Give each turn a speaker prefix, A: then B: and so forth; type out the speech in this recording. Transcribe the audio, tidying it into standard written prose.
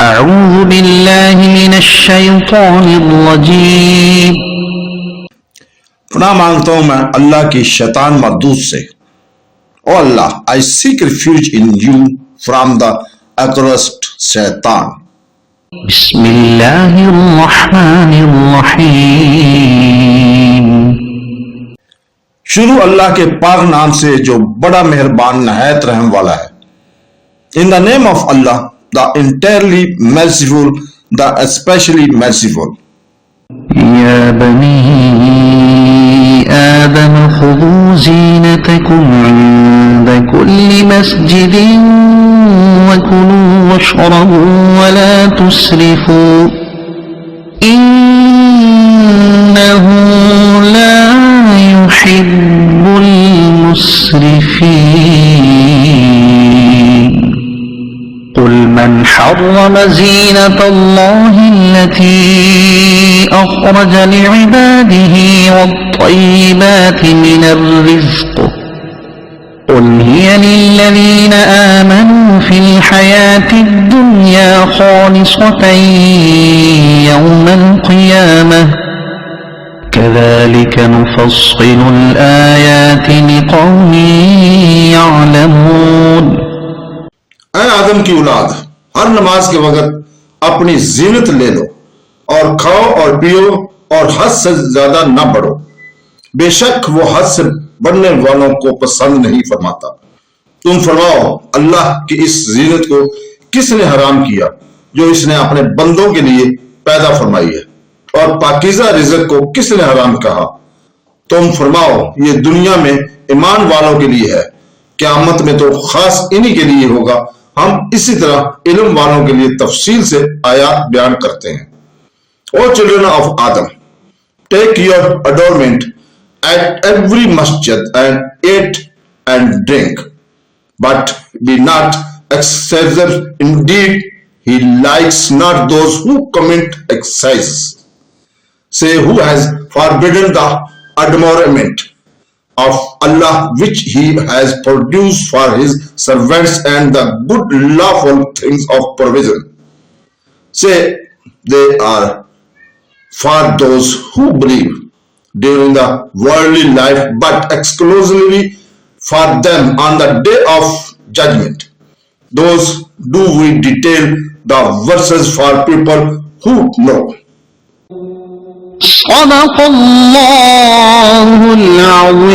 A: أعوذ بالله من الشيطان الرجيم.
B: پناہ مانگتا ہوں میں اللہ کی شیطان مردود سے. او اللہ, I seek refuge in you from the accursed شیطان.
A: بسم اللہ الرحمن الرحیم.
B: شروع اللہ کے پاک نام سے جو بڑا مہربان نہایت رحم والا ہے. In the name of Allah, the entirely merciful, the especially merciful.
A: یا بنی آدم خذوا زینتکم عند كل مسجد وكلوا واشربوا ولا تسرفوا إنه لا يحب المسرفين. قل من حرم زينة الله التي أخرج لعباده والطيبات من الرزق قل هي للذين آمنوا في الحياة الدنيا خالصة يوم القيامة كذلك نفصل الآيات لقوم يعلمون.
B: اے آدم کی اولاد, ہر نماز کے وقت اپنی زینت لے لو اور کھاؤ اور پیو اور حد سے زیادہ نہ بڑھو. بے شک وہ حد سے بڑھنے والوں کو پسند نہیں فرماتا. تم فرماؤ اللہ کی اس زینت کو کس نے حرام کیا جو اس نے اپنے بندوں کے لیے پیدا فرمائی ہے, اور پاکیزہ رزق کو کس نے حرام کہا. تم فرماؤ یہ دنیا میں ایمان والوں کے لیے ہے, قیامت میں تو خاص انہی کے لیے ہوگا. ہم اسی طرح علم والوں کے لیے تفصیل سے آیات بیان کرتے ہیں. O children of Adam, take your adornment at every masjid and eat and drink, but be not excessive. Indeed, he likes not those who commit excess. Say, who has forbidden the adornment of Allah which he has produced for his servants and the good lawful things of provision. Say, they are for those who believe during the worldly life, but exclusively for them on the day of judgment. Those do we detail the verses for people who know.
A: صدق اللہ العظیم.